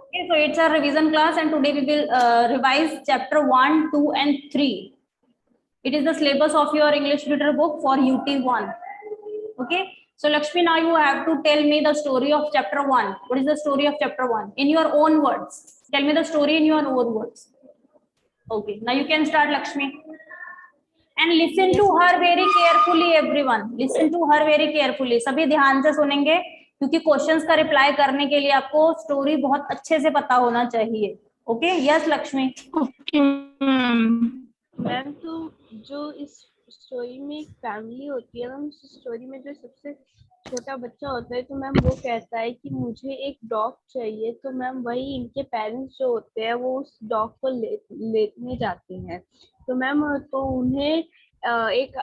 Okay, so it's a revision class, and today we will revise chapter 1, 2, and 3. It is the syllabus of your English literature book for UT1. Okay, so Lakshmi, now you have to tell me the story of chapter 1. What is the story of chapter 1 in your own words? Tell me the story in your own words. Okay, now you can start, Lakshmi. And listen to her very carefully, everyone. Listen to her very carefully. सभी ध्यान से सुनेंगे क्योंकि questions का reply करने के लिए आपको स्टोरी बहुत अच्छे से पता होना चाहिए. Okay, yes Lakshmi. Okay ma'am, तो जो इस स्टोरी में एक फैमिली होती है, मैम उस स्टोरी में जो सबसे छोटा बच्चा होता है, तो मैम वो कहता है कि मुझे एक डॉग चाहिए. तो मैम वही इनके पेरेंट्स जो होते हैं वो उस डॉग को लेने जाते हैं. तो मैम तो उन्हें एक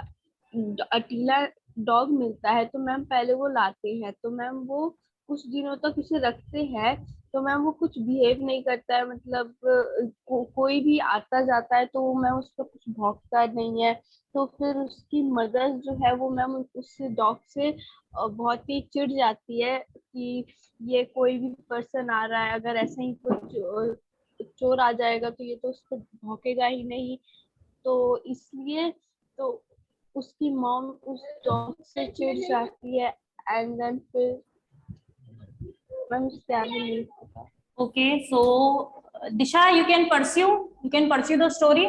अकेला डॉग मिलता है. तो मैम पहले वो लाते हैं, तो मैम वो कुछ दिनों तक उसे रखते हैं. तो मैम वो कुछ बिहेव नहीं करता है, मतलब कोई भी आता जाता है तो मैम उस पर कुछ भौंकता नहीं है. तो फिर उसकी मदर जो है वो मैम उस डॉग से बहुत ही चिढ़ जाती है कि ये कोई भी पर्सन आ रहा है, अगर ऐसे ही कुछ चोर आ जाएगा तो ये तो उस पर भौंकेगा ही नहीं. तो इसलिए तो उसकी मॉम उस डॉग से चिढ़ जाती है. एंड देन फिर मैम उससे आगे नहीं पता. Okay, so Disha, you can pursue the story.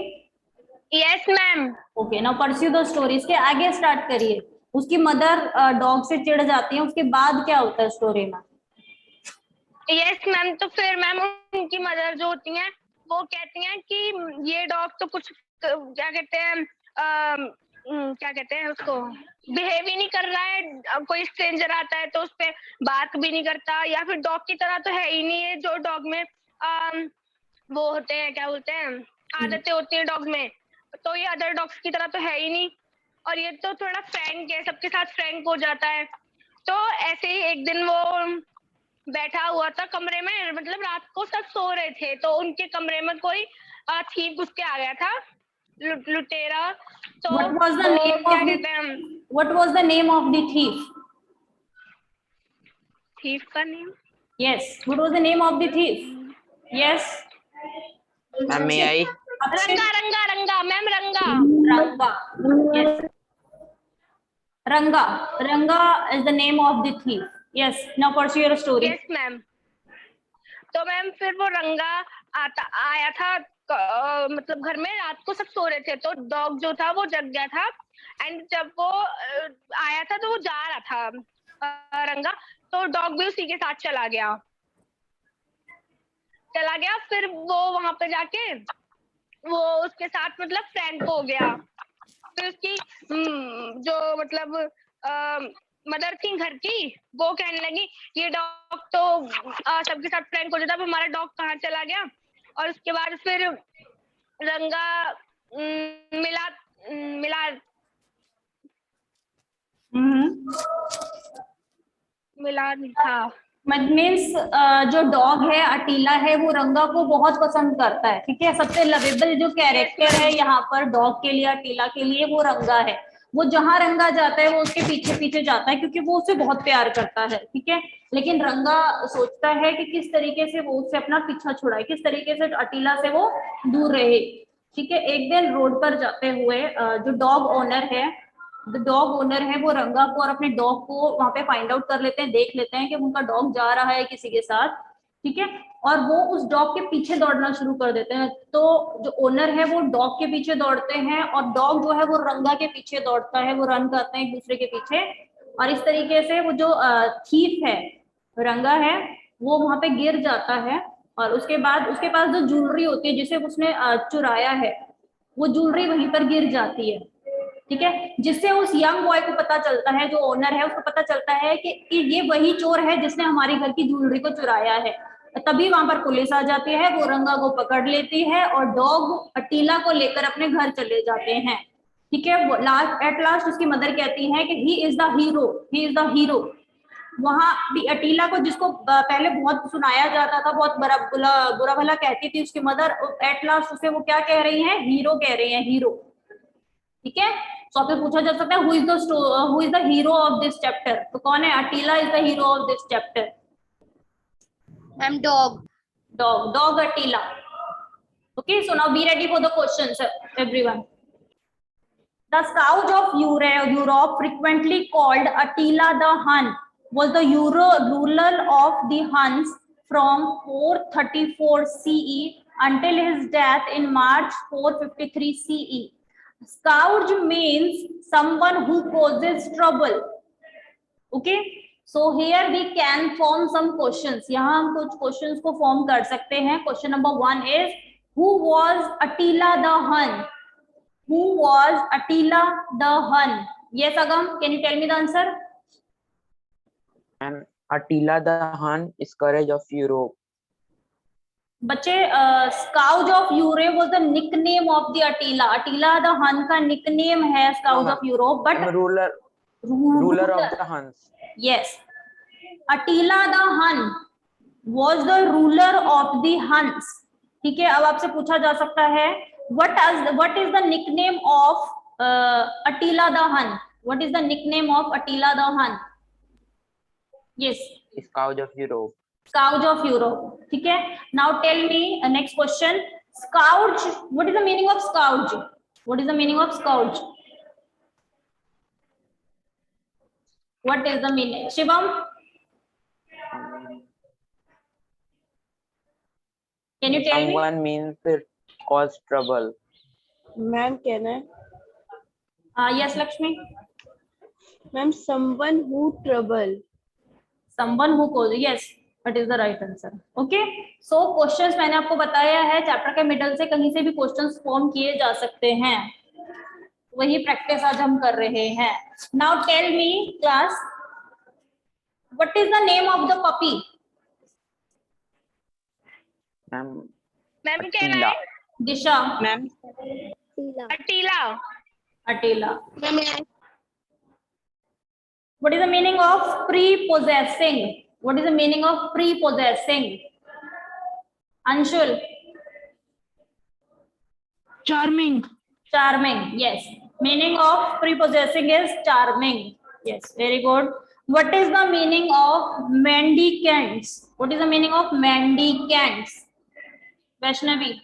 Yes ma'am. Okay, now pursue the story. इसके आगे स्टार्ट करिए. उसकी मदर डॉग से चिढ़ जाती है, उसके बाद क्या होता है स्टोरी में? यस मैम, तो फिर मैम उनकी मदर जो होती हैं वो कहती हैं कि ये डॉग तो कुछ क्या कहते हैं उसको बिहेव ही नहीं कर रहा है. कोई स्ट्रेंजर आता है तो उस पे बात भी नहीं करता, या फिर डॉग की तरह तो है ही नहीं है. जो डॉग में वो होते हैं, क्या बोलते हैं, आदतें होती हैं डॉग में, तो ये अदर डॉग्स की तरह तो है ही नहीं. और ये तो थोड़ा फ्रैंक है, सबके साथ फ्रैंक हो जाता है. तो ऐसे ही एक दिन वो बैठा हुआ था कमरे में, मतलब रात को सब सो रहे थे, तो उनके कमरे में कोई थीफ घुस के आ गया था, लुटेरा. तो What was the name क्या of कहते हैं what was the name of the thief? Thief का name? Yes, what was the name of the thief? Yes. Ma'am may I? रंगा रंगा रंगा मैम, रंगा. Ranga. Yes. Ranga is the name of the thief. Yes. Now pursue your story. Yes ma'am. तो ma'am फिर वो रंगा आया था, मतलब घर में रात को सब सो रहे थे, तो डॉग जो था वो जग गया था. एंड जब वो आया था तो वो जा रहा था रंगा, तो डॉग भी उसी के साथ चला गया. फिर वो वहां पे जाके वो उसके साथ मतलब फ्रेंड हो गया. फिर उसकी जो मतलब मदर थी घर की, वो कहने लगी ये डॉग तो सबके साथ फ्रेंड हो जाता, अब हमारा डॉग कहाँ चला गया. और उसके बाद फिर रंगा मिला नहीं था. मीन्स जो डॉग है अटीला है वो रंगा को बहुत पसंद करता है. ठीक है, सबसे लवेबल जो कैरेक्टर है यहाँ पर डॉग के लिए, अटीला के लिए, वो रंगा है. वो जहां रंगा जाता है वो उसके पीछे पीछे जाता है क्योंकि वो उसे बहुत प्यार करता है. ठीक है, लेकिन रंगा सोचता है कि किस तरीके से वो उससे अपना पीछा छुड़ाए, किस तरीके से अटीला से वो दूर रहे. ठीक है, एक दिन रोड पर जाते हुए जो डॉग ओनर है वो रंगा को और अपने डॉग को वहां पे फाइंड आउट कर लेते हैं, देख लेते हैं कि उनका डॉग जा रहा है किसी के साथ. ठीक है, और वो उस डॉग के पीछे दौड़ना शुरू कर देते हैं. तो जो ओनर है वो डॉग के पीछे दौड़ते हैं और डॉग जो है वो रंगा के पीछे दौड़ता है. वो रन करते हैं एक दूसरे के पीछे, और इस तरीके से वो जो थीफ है रंगा है वो वहां पे गिर जाता है. और उसके बाद उसके पास जो ज्वेलरी होती है जिसे उसने चुराया है, वो ज्वेलरी वहीं पर गिर जाती है. ठीक है, जिससे उस यंग बॉय को पता चलता है, जो ओनर है उसको पता चलता है कि ये वही चोर है जिसने हमारे घर की ज्वेलरी को चुराया है. तभी वहां पर पुलिस आ जाती है, वो रंगा को पकड़ लेती है और डॉग अटीला को लेकर अपने घर चले जाते हैं. ठीक है, एट लास्ट उसकी मदर कहती है कि ही इज द हीरो. वहां भी अटीला को, जिसको पहले बहुत सुनाया जाता था, बहुत बुरा भला कहती थी उसकी मदर, एट लास्ट उसे वो क्या कह रही है, हीरो कह रही है, हीरो. ठीक है, तो आपसे पूछा जा सकता है who is the hero of this chapter. तो कौन है? Attila is the hero of this chapter. Ma'am dog. Dog Attila. Okay, so now be ready for the questions, everyone. The scourge of Europe, frequently called Attila the Hun, was the ruler of the Huns from 434 CE until his death in March 453 CE. Scourge means someone who causes trouble. Okay, so here we can form some questions. यहाँ हम कुछ questions को form कर सकते हैं. Question number 1 is, who was Attila the Hun? Who was Attila the Hun? Yes, Agam, can you tell me the answer? And Attila the Hun is courage of Europe. बच्चे, Scourge of Europe was the nickname of the Attila. Attila the Hun का nickname है Scourge of Europe, but ruler of the Huns. Yes, Attila the Hun was the ruler of the Huns. ठीक है, अब आपसे पूछा जा सकता है, what is the nickname of Attila the Hun? What is the nickname of Attila the Hun? Yes, Scourge of Europe. Scourge of Europe. ठीक है, now tell me next question. Scourge, what is the meaning of scourge? What is the meaning of scourge? What is the meaning? Shivam, can you tell me? Someone means cause trouble. Ma'am कहना है Yes, Lakshmi. Ma'am someone who trouble. Someone who causes. Yes, that is the right answer. Okay, so questions मैंने आपको बताया है, chapter के middle से कहीं से भी क्वेश्चंस फॉर्म किए जा सकते हैं, वही प्रैक्टिस आज हम कर रहे हैं. Now tell me class, what is the name of the puppy? Ma'am क्या Attila. है? दिशा. Ma'am. Attila. Attila. What is the meaning of prepossessing? What is the meaning of prepossessing? Anshul. Charming. Charming. Yes. Meaning of prepossessing is charming. Yes. Very good. What is the meaning of mendicants? What is the meaning of mendicants? Vaishnavi.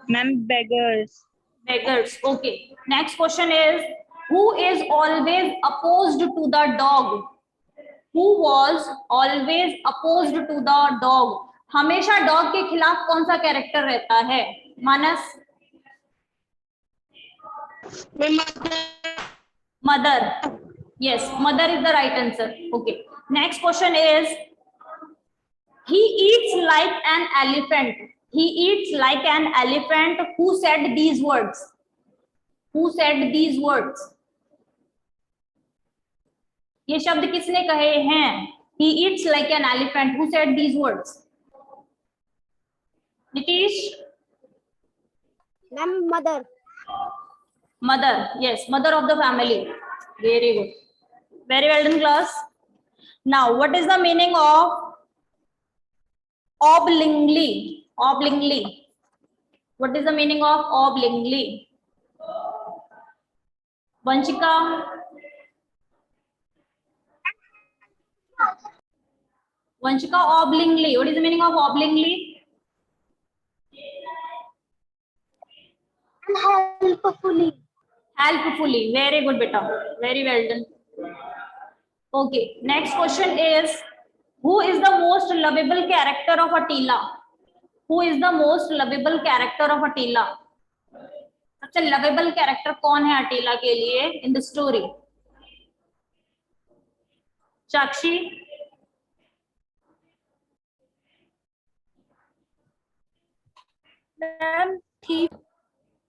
Ma'am, beggars. Beggars. Okay. Next question is, who is always opposed to the dog? Who was always opposed to the dog? हमेशा dog के खिलाफ कौन सा character रहता है? मानस. Mother. Yes, mother is the right answer. Okay. Next question is, he eats like an elephant. He eats like an elephant. Who said these words? Who said these words? ये शब्द किसने कहे हैं? He eats like an elephant. Who said these words? Nitish? Ma'am, mother. Mother. Yes, mother of the family. Very good. Very well done, class. Now, what is the meaning of oblongly? Oblongly. What is the meaning of oblongly? Vanshika. Vanshika, oblongly. What is the meaning of oblongly? Helpfully. Helpfully. Very good, beta. Very well done. Okay. Next question is, who is the most lovable character of Attila? Who is the most lovable character of Attila? सबसे lovable character कौन है अटीला के लिए in the story? Sakshi? Thief.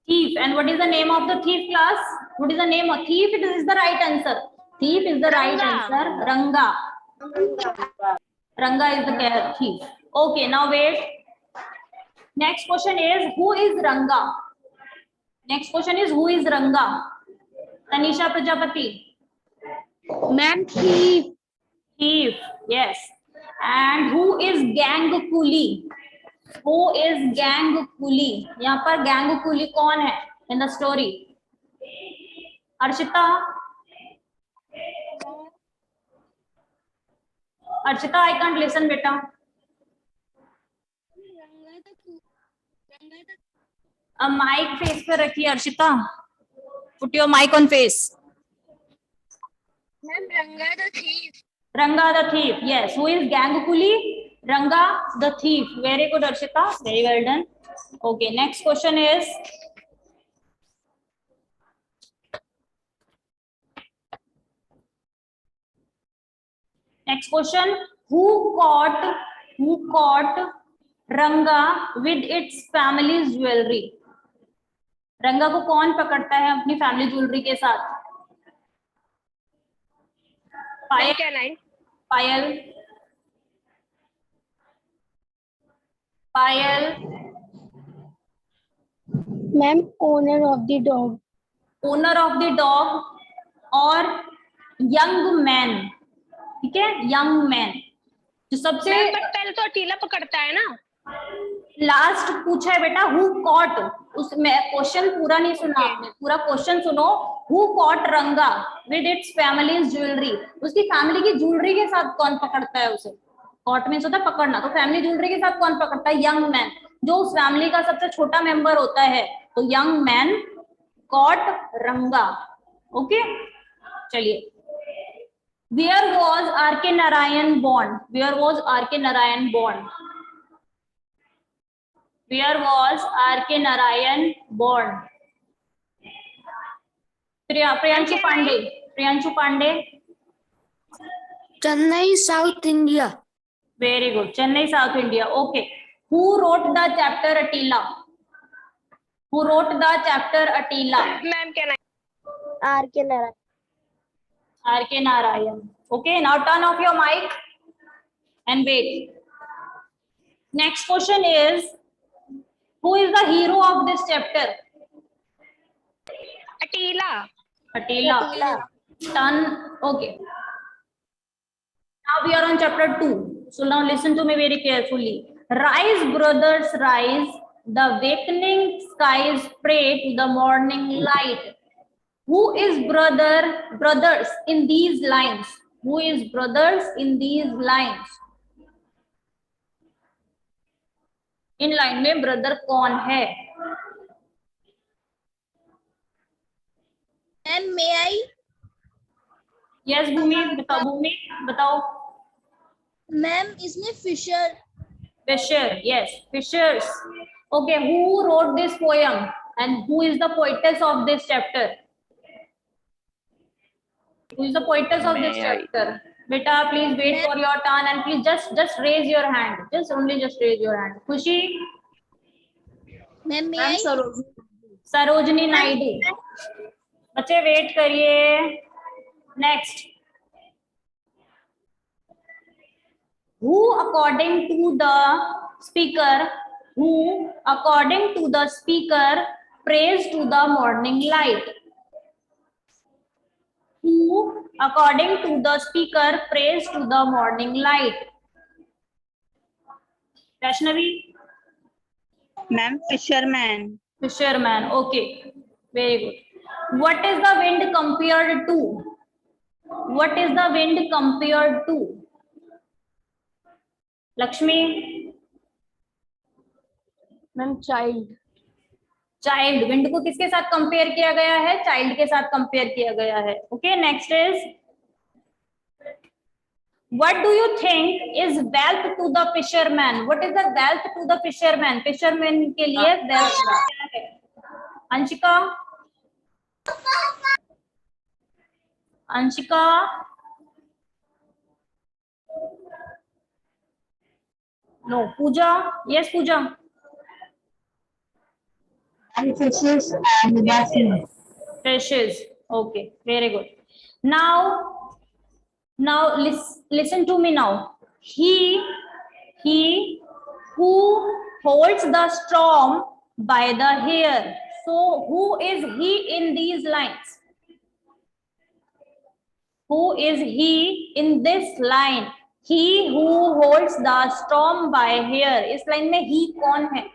Thief. And what is the name of the thief, class? What is the name of thief? It is the right answer. Thief is the right answer. Ranga. Ranga is the thief. Okay, now wait. Next question is, who is Ranga? Next question is, who is Ranga? Tanisha Prajapati. Ma'am, thief. Thief. Yes. And who is gang coolie? Who is gang coolie? यहाँ पर gang coolie कौन है in the story? Arshita. Arshita, I can't listen, beta. अब mic face पे रखिए Arshita, put your mic on face. Ma'am Ranga the thief. Ranga the thief. Yes. Who is Gangakuli? Ranga the thief. Very good, Arshita. Very well done. Okay. Next question is. Next question. Who caught Ranga with its family's jewelry? रंगा को कौन पकड़ता है अपनी family jewellery के साथ? पायल. क्या line? Payal. Payal. Ma'am owner of the dog. Owner of the dog और यंग मैन. ठीक है, यंग मैन जो सबसे बट पहले तो अटीला पकड़ता है ना. लास्ट पूछा है बेटा, हु कॉट. उसमें क्वेश्चन पूरा नहीं सुना आपने, पूरा क्वेश्चन सुनो. हु कॉट रंगा विद इट्स फैमिलीज ज्वेलरी. उसकी फैमिली की ज्वेलरी के साथ कौन पकड़ता है उसे? कॉट मीन्स होता है पकड़ना, तो फैमिली ज्वेलरी के साथ कौन पकड़ता है? यंग मैन, जो उस फैमिली का सबसे छोटा मेंबर होता है. तो यंग मैन कॉट रंगा. ओके, चलिए. Where was R.K. Narayan born? Where was R.K. Narayan born? Where was R.K. Narayan born? Priyanshu Pandey. Priyanshu Pandey. Chennai south India. Very good. Chennai, South India. Okay. Who wrote the chapter Attila? Who wrote the chapter Attila? Ma'am क्या line? R K. Narayan. R.K. Narayan. Okay. Now turn off your mic and wait. Next question is, who is the hero of this chapter? अटीला. Attila. Turn. Okay. Now we are on chapter 2. So now listen to me very carefully. Rise, brothers, rise. The wakening skies pray to the morning light. Who is brothers in these lines? Who is brothers in these lines? In line में brother कौन है? Ma'am may आई. Yes भूमि, बताओ. भूमि बताओ. Ma'am इसमें Fisher. Fisher. Yes, Fishers. Okay, who wrote this poem and who is the poetess of this chapter? Who is the poetess of this May I? chapter? Beta, please wait for your turn and please just raise your hand. Just raise your hand. Khushi. Ma'am may I. Sarojini Naidu. बच्चे wait करिए. Next. Who according to the speaker prays to the morning light? Who according to the speaker prays to the morning light? Vaishnavi. Ma'am fisherman. Fisherman. Okay, very good. What is the wind compared to? What is the wind compared to? Lakshmi. Ma'am child. Child. Wind को किसके साथ compare किया गया है? Child के साथ compare किया गया है. Okay, next is, what do you think is wealth to the fisherman? What is the wealth to the fisherman? Fisherman के लिए wealth क्या है? Anshika. Anshika. No. Pooja. Yes Pooja. Fishes and mussels. Fishes. Okay, very good. Now listen to me now. He who holds the storm by the hair. So who is he in these lines? Who is he in this line? He who holds the storm by hair. इस line में he कौन है?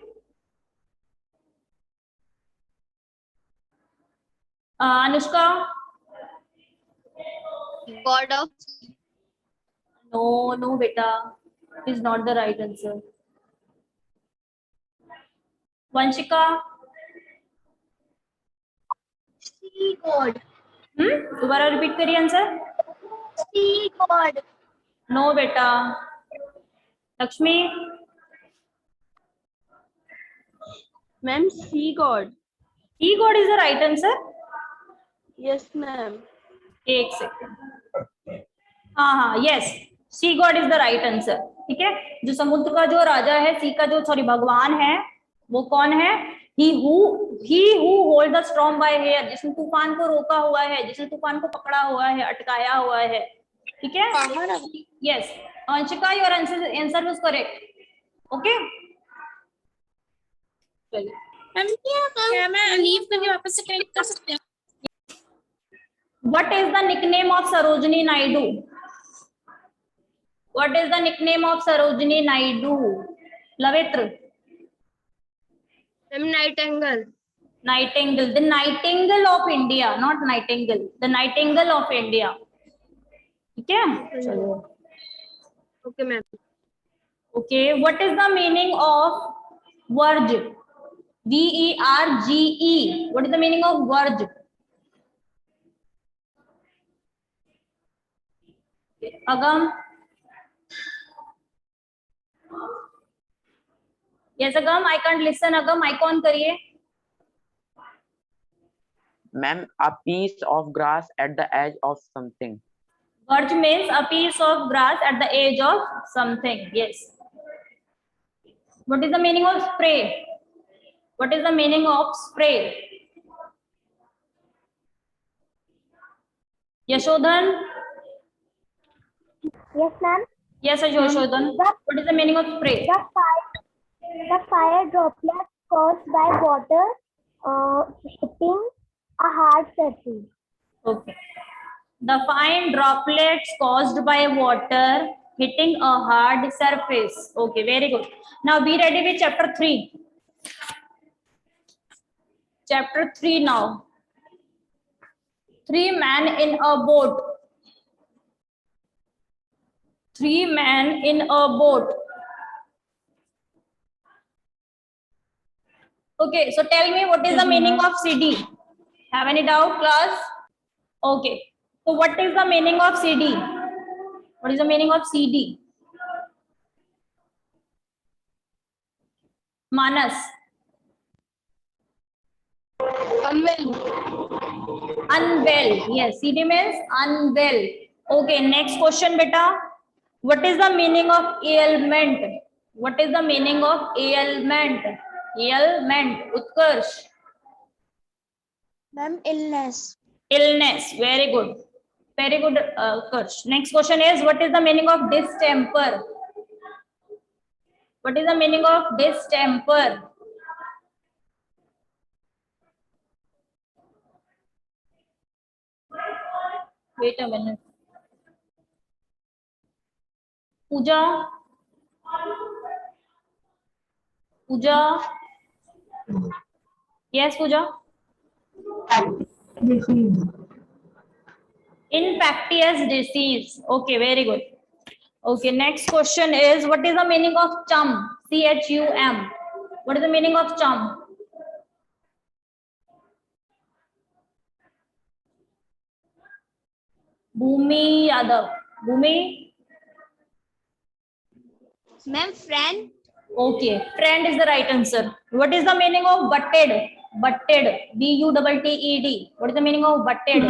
Anushka. God of. No beta, is not the right answer. Vanshika. Sea god. दोबारा repeat करिए answer. Sea god. No बेटा. Lakshmi. Ma'am sea god. Sea god is the right answer. Yes ma'am. एक second. हाँ हाँ, yes, sea god is the right answer. ठीक है, जो समुद्र का जो राजा है, सी का जो सॉरी भगवान है, वो कौन है? He who hold the storm by hair, जिसने तूफान को रोका हुआ है, जिसने तूफान को पकड़ा हुआ है, अटकाया हुआ है. ठीक है, yes. Anshika, your answer was correct. Okay, चलिए. मैम क्या मैं लीव करके वापस से कनेक्ट कर सकते हैं? What is the nickname of Sarojini Naidu? What is the nickname of Sarojini Naidu? Lavitra. Ma'am Nightingale. Nightingale. The Nightingale of India, not Nightingale. The Nightingale of India. ठीक है, चलो. Okay ma'am. Okay, what is the meaning of Varj? VERGE. What is the meaning of Varj? Agam. Yes, Agam. I can't listen. Agam, mic on करिए. Ma'am, a piece of grass at the edge of something. Verge means a piece of grass at the edge of something. Yes. What is the meaning of spray? What is the meaning of spray? Yashodhan? Yes, ma'am. Yes, Yashodhan. What is the meaning of spray? The fire droplets caused by water hitting a hard surface. Okay. The fine droplets caused by water hitting a hard surface. Okay, very good. Now be ready with chapter 3. Chapter 3 now. 3 men in a boat. 3 men in a boat. Okay, so tell me what is the meaning of CD? Have any doubt, class? Okay. So what is the meaning of CD? What is the meaning of CD? Manas. Unwell. Yes, CD means unwell. Okay, next question, beta. What is the meaning of ailment? What is the meaning of ailment? Ailment. Utkarsh. Ma'am, illness. Illness. Very good. Very good, Utkarsh. Next question is, what is the meaning of distemper? What is the meaning of distemper? Wait a minute. Pooja? Pooja? Yes, Pooja? Infectious disease. Okay, very good. Okay, next question is, what is the meaning of chum? CHUM. What is the meaning of chum? Bhumi Yadav. Bhumi? Ma'am, friend. Okay, friend is the right answer. What is the meaning of butted? Butted. BUTTED. What is the meaning of butted?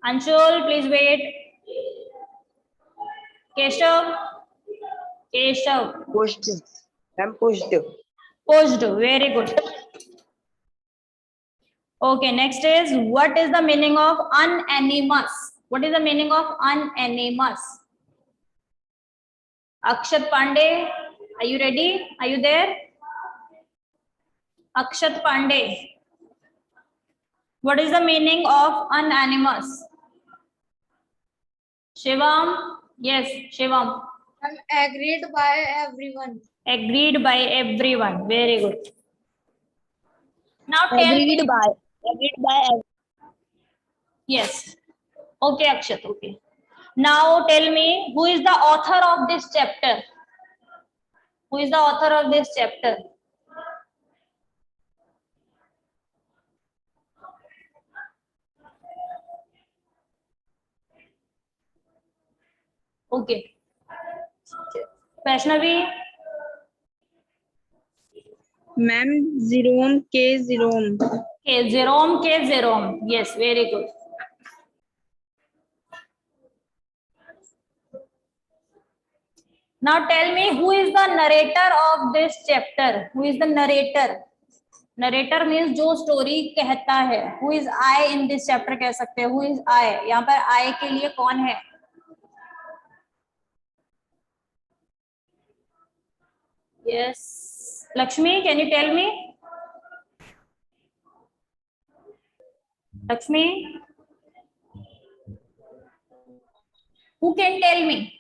Anshul, please wait. Keshav? Keshav. Pushed. I'm pushed. Pushed. Very good. Okay, next is, what is the meaning of unanimous? What is the meaning of unanimous? Akshat Pandey, are you ready? Are you there? Akshat Pandey. What is the meaning of unanimous? Shivam? Yes, Shivam. Agreed by everyone. Agreed by everyone. Very good. Now tell me. Agreed by. Yes. Okay, Akshat. Okay. Now tell me, who is the author of this chapter? Who is the author of this chapter? Okay, Vaishnavi? Ma'am Jerome के Jerome. के Jerome, yes, very good. Now tell me, who is the narrator of this chapter? Who is the narrator? Narrator means जो story कहता है. Who is I in this chapter कह सकते हैं. Who is I? यहाँ पर I के लिए कौन है? Yes, Lakshmi, can you tell me? Lakshmi, who can tell me?